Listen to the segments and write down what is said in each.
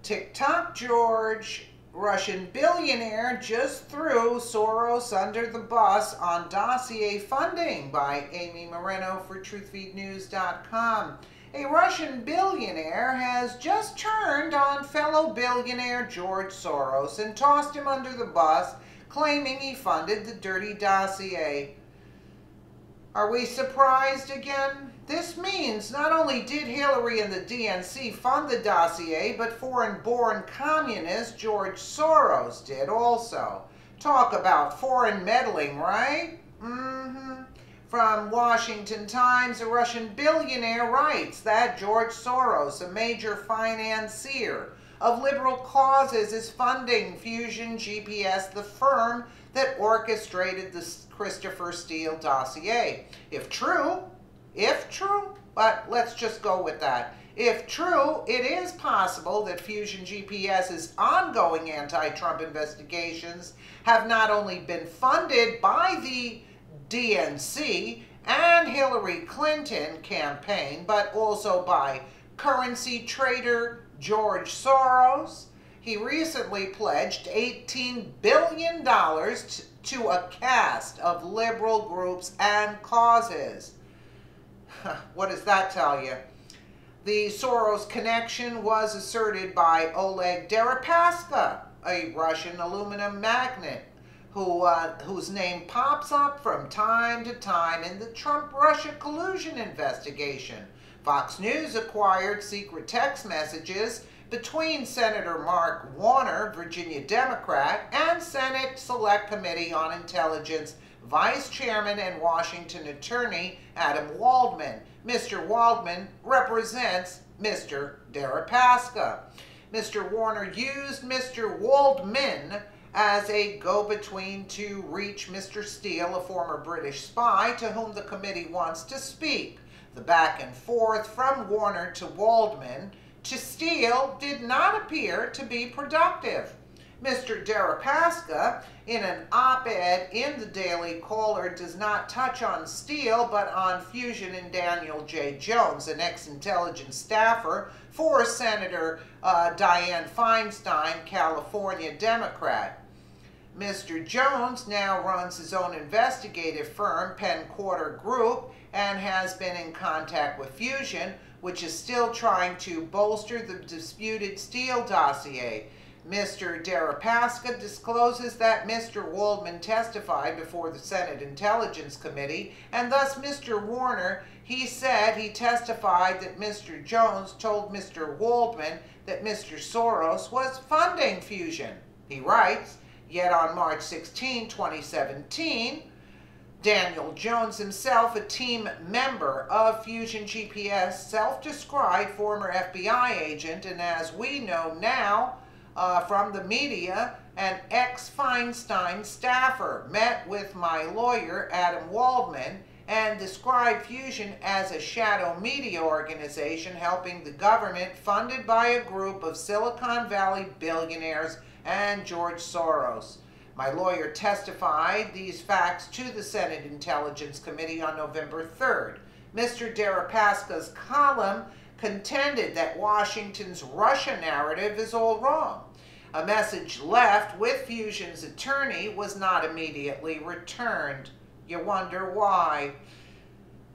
TikTok George, Russian billionaire, just threw Soros under the bus on Dossier funding, by Amy Moreno for TruthFeedNews.com. A Russian billionaire has just turned on fellow billionaire George Soros and tossed him under the bus, claiming he funded the dirty dossier. Are we surprised again? This means not only did Hillary and the DNC fund the dossier, but foreign-born communist George Soros did also. Talk about foreign meddling, right? From Washington Times, a Russian billionaire writes that George Soros, a major financier of liberal causes, is funding Fusion GPS, the firm that orchestrated the Christopher Steele dossier. If true, but let's just go with that. If true, it is possible that Fusion GPS's ongoing anti-Trump investigations have not only been funded by the DNC and Hillary Clinton campaign, but also by currency trader George Soros. He recently pledged $18 billion to a cast of liberal groups and causes. What does that tell you? The Soros connection was asserted by Oleg Deripaska, a Russian aluminum magnate, whose name pops up from time to time in the Trump-Russia collusion investigation. Fox News acquired secret text messages between Senator Mark Warner, Virginia Democrat, and Senate Select Committee on Intelligence Vice Chairman and Washington Attorney Adam Waldman. Mr. Waldman represents Mr. Deripaska. Mr. Warner used Mr. Waldman as a go-between to reach Mr. Steele, a former British spy to whom the committee wants to speak. The back and forth from Warner to Waldman to Steele did not appear to be productive. Mr. Deripaska, in an op-ed in the Daily Caller, does not touch on Steele, but on Fusion and Daniel J. Jones, an ex-intelligence staffer for Senator Dianne Feinstein, California Democrat. Mr. Jones now runs his own investigative firm, Penn Quarter Group, and has been in contact with Fusion, which is still trying to bolster the disputed Steele dossier. Mr. Deripaska discloses that Mr. Waldman testified before the Senate Intelligence Committee, and thus Mr. Warner, he said he testified that Mr. Jones told Mr. Waldman that Mr. Soros was funding Fusion. He writes, yet on March 16, 2017, Daniel Jones himself, a team member of Fusion GPS, self-described former FBI agent, and as we know now, from the media, an ex-Feinstein staffer, met with my lawyer, Adam Waldman, and described Fusion as a shadow media organization helping the government, funded by a group of Silicon Valley billionaires and George Soros. My lawyer testified these facts to the Senate Intelligence Committee on November 3rd. Mr. Deripaska's column contended that Washington's Russia narrative is all wrong. A message left with Fusion's attorney was not immediately returned. You wonder why.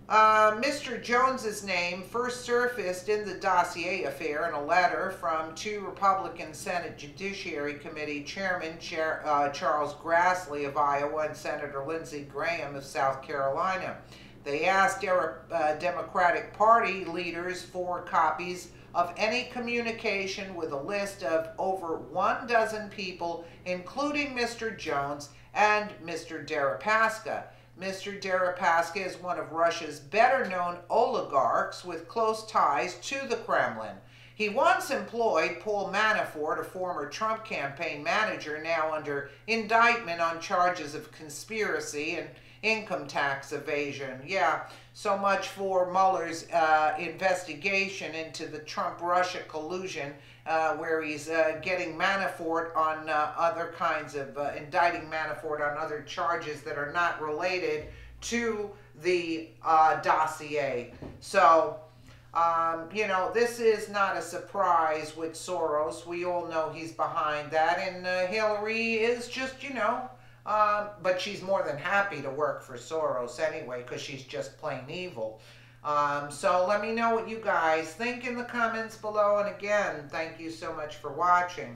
Mr. Jones's name first surfaced in the dossier affair in a letter from two Republican Senate Judiciary Committee Chairman Charles Grassley of Iowa and Senator Lindsey Graham of South Carolina. They asked Democratic Party leaders for copies of any communication with a list of over 1 dozen people, including Mr. Jones and Mr. Deripaska. Mr. Deripaska is one of Russia's better-known oligarchs with close ties to the Kremlin. He once employed Paul Manafort, a former Trump campaign manager, now under indictment on charges of conspiracy and income tax evasion. Yeah, so much for Mueller's investigation into the Trump-Russia collusion, where he's getting Manafort on other kinds of, indicting Manafort on other charges that are not related to the dossier. So, You know, this is not a surprise with Soros. We all know he's behind that. And Hillary is just, you know, but she's more than happy to work for Soros anyway, because she's just plain evil. So let me know what you guys think in the comments below. And again, thank you so much for watching.